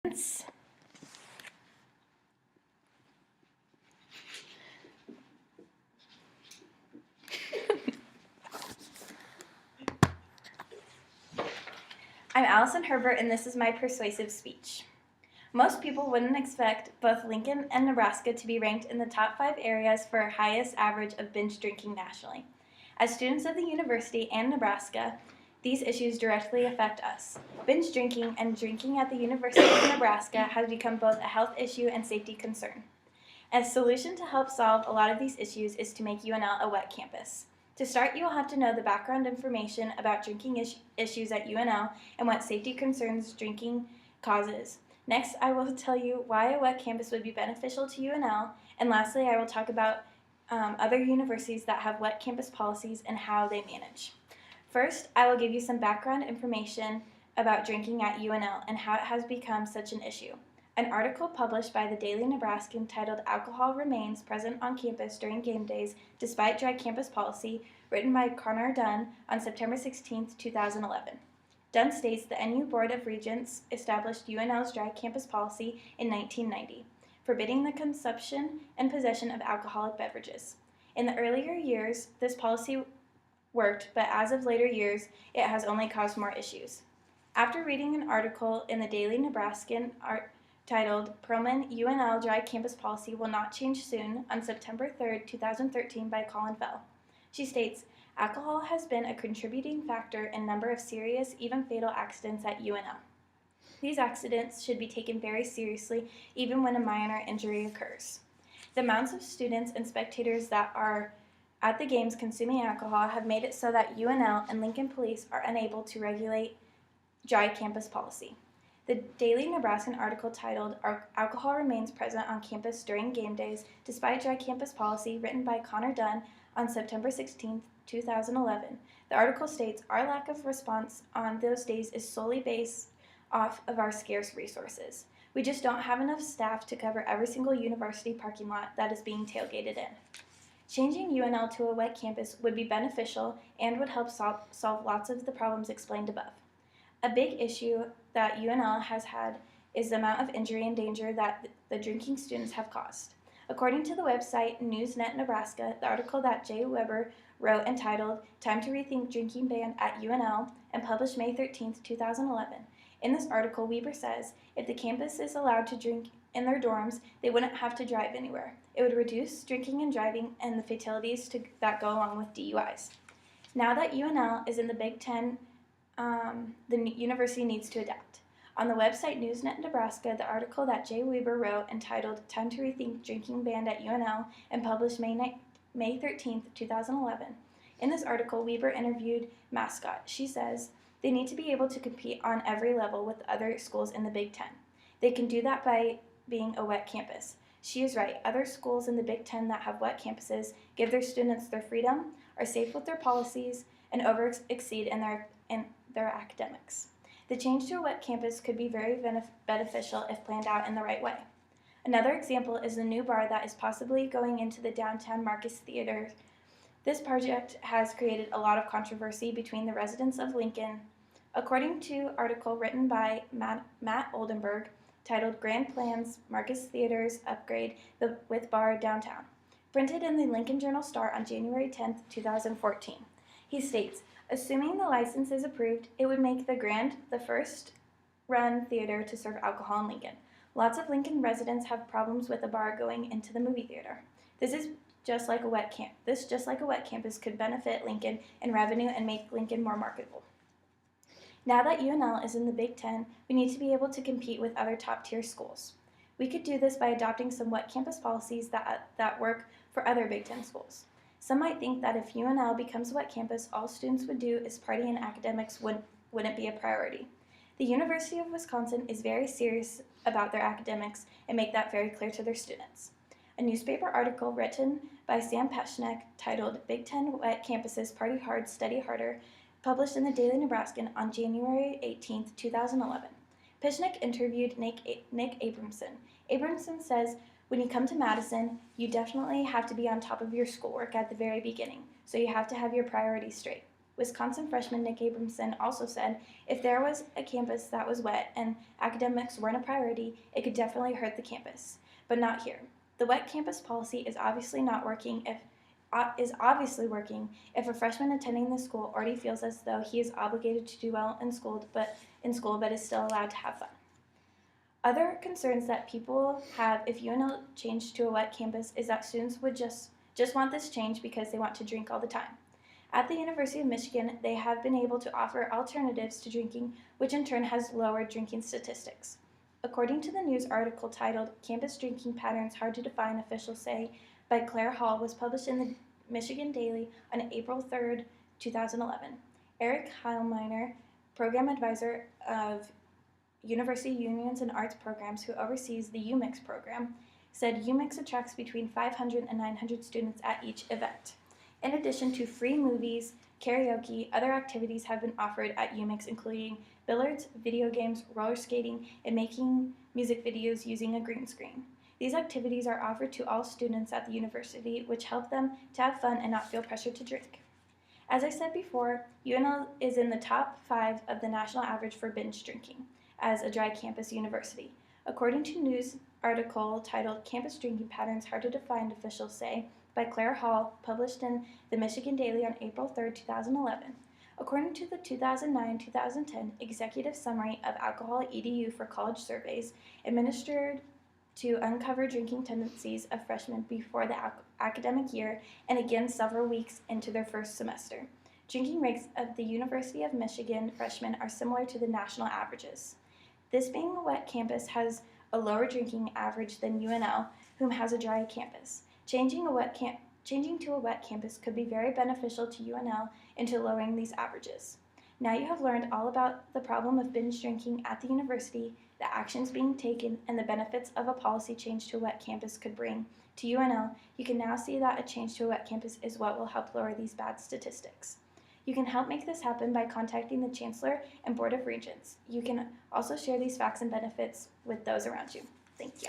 I'm Allison Herbert, and this is my persuasive speech. Most people wouldn't expect both Lincoln and Nebraska to be ranked in the top 5 areas for highest average of binge drinking nationally. As students of the university and Nebraska, these issues directly affect us. Binge drinking and drinking at the University of Nebraska has become both a health issue and safety concern. A solution to help solve a lot of these issues is to make UNL a wet campus. To start, you will have to know the background information about drinking issues at UNL and what safety concerns drinking causes. Next, I will tell you why a wet campus would be beneficial to UNL, and lastly, I will talk about other universities that have wet campus policies and how they manage. First, I will give you some background information about drinking at UNL and how it has become such an issue. An article published by the Daily Nebraskan titled "Alcohol Remains Present on Campus During Game Days Despite Dry Campus Policy," written by Connor Dunn on September 16, 2011. Dunn states the NU Board of Regents established UNL's dry campus policy in 1990, forbidding the consumption and possession of alcoholic beverages. In the earlier years, this policy worked, but as of later years, it has only caused more issues. After reading an article in the Daily Nebraskan titled "Perlman, UNL Dry Campus Policy Will Not Change Soon" on September 3, 2013 by Colin Fell. She states, "Alcohol has been a contributing factor in a number of serious, even fatal accidents at UNL. These accidents should be taken very seriously even when a minor injury occurs. The amounts of students and spectators that are at the games consuming alcohol have made it so that UNL and Lincoln Police are unable to regulate dry campus policy." The Daily Nebraskan article titled "Alcohol Remains Present on Campus During Game Days Despite Dry Campus Policy," written by Connor Dunn on September 16, 2011. The article states, "Our lack of response on those days is solely based off of our scarce resources. We just don't have enough staff to cover every single university parking lot that is being tailgated in." Changing UNL to a wet campus would be beneficial and would help solve lots of the problems explained above. A big issue that UNL has had is the amount of injury and danger that the drinking students have caused. According to the website NewsNet Nebraska, the article that Jay Weber wrote entitled "Time to Rethink Drinking Ban at UNL" and published May 13, 2011. In this article, Weber says if the campus is allowed to drink in their dorms, they wouldn't have to drive anywhere. It would reduce drinking and driving and the fatalities that go along with DUIs. Now that UNL is in the Big Ten, the university needs to adapt. On the website NewsNet Nebraska, the article that Jay Weber wrote entitled "Time to Rethink Drinking Ban at UNL" and published May 13, 2011. In this article, Weber interviewed Mascot. She says, "They need to be able to compete on every level with other schools in the Big Ten. They can do that by being a wet campus." She is right. Other schools in the Big Ten that have wet campuses give their students their freedom, are safe with their policies, and exceed in their academics. The change to a wet campus could be very beneficial if planned out in the right way. Another example is the new bar that is possibly going into the downtown Marcus Theater. This project has created a lot of controversy between the residents of Lincoln. According to an article written by Matt Oldenburg titled "Grand Plans Marcus Theater's Upgrade with Bar Downtown," printed in the Lincoln Journal-Star on January 10, 2014. He states, "Assuming the license is approved, it would make the Grand the first run theater to serve alcohol in Lincoln. Lots of Lincoln residents have problems with a bar going into the movie theater. This just like a wet campus could benefit Lincoln in revenue and make Lincoln more marketable." Now that UNL is in the Big Ten, we need to be able to compete with other top-tier schools. We could do this by adopting some wet campus policies that work for other Big Ten schools. Some might think that if UNL becomes a wet campus, all students would do is party and academics wouldn't be a priority. The University of Wisconsin is very serious about their academics and make that very clear to their students. A newspaper article written by Sam Peschneck titled "Big Ten Wet Campuses Party Hard, Study Harder," published in the Daily Nebraskan on January 18, 2011. Peschneck interviewed Nick Abramson. Abramson says, "When you come to Madison, you definitely have to be on top of your schoolwork at the very beginning, so you have to have your priorities straight. Wisconsin freshman Nick Abramson also said, if there was a campus that was wet and academics weren't a priority, it could definitely hurt the campus. But not here. The wet campus policy is obviously working if a freshman attending the school already feels as though he is obligated to do well in school but is still allowed to have fun. Other concerns that people have if UNL changed to a wet campus is that students would just want this change because they want to drink all the time. At the University of Michigan, they have been able to offer alternatives to drinking, which in turn has lowered drinking statistics. According to the news article titled Campus Drinking Patterns Hard to Define, Officials Say by Claire Hall, was published in the Michigan Daily on April 3, 2011. Eric Heilminer, program advisor of University Unions and Arts Programs, who oversees the UMix program, said UMix attracts between 500 and 900 students at each event. In addition to free movies, karaoke, other activities have been offered at UMix, including billiards, video games, roller skating, and making music videos using a green screen. These activities are offered to all students at the university, which help them to have fun and not feel pressured to drink. As I said before, UNL is in the top 5 of the national average for binge drinking as a dry campus university. According to a news article titled Campus Drinking Patterns Hard to Define, Officials Say by Claire Hall, published in the Michigan Daily on April 3, 2011. According to the 2009-2010 Executive Summary of Alcohol at EDU for College Surveys, administered to uncover drinking tendencies of freshmen before the academic year and again several weeks into their first semester. Drinking rates of the University of Michigan freshmen are similar to the national averages. This being a wet campus has a lower drinking average than UNL, whom has a dry campus. Changing to a wet campus could be very beneficial to UNL into lowering these averages. Now you have learned all about the problem of binge drinking at the university, the actions being taken, and the benefits of a policy change to a wet campus could bring to UNL. You can now see that a change to a wet campus is what will help lower these bad statistics. You can help make this happen by contacting the Chancellor and Board of Regents. You can also share these facts and benefits with those around you. Thank you.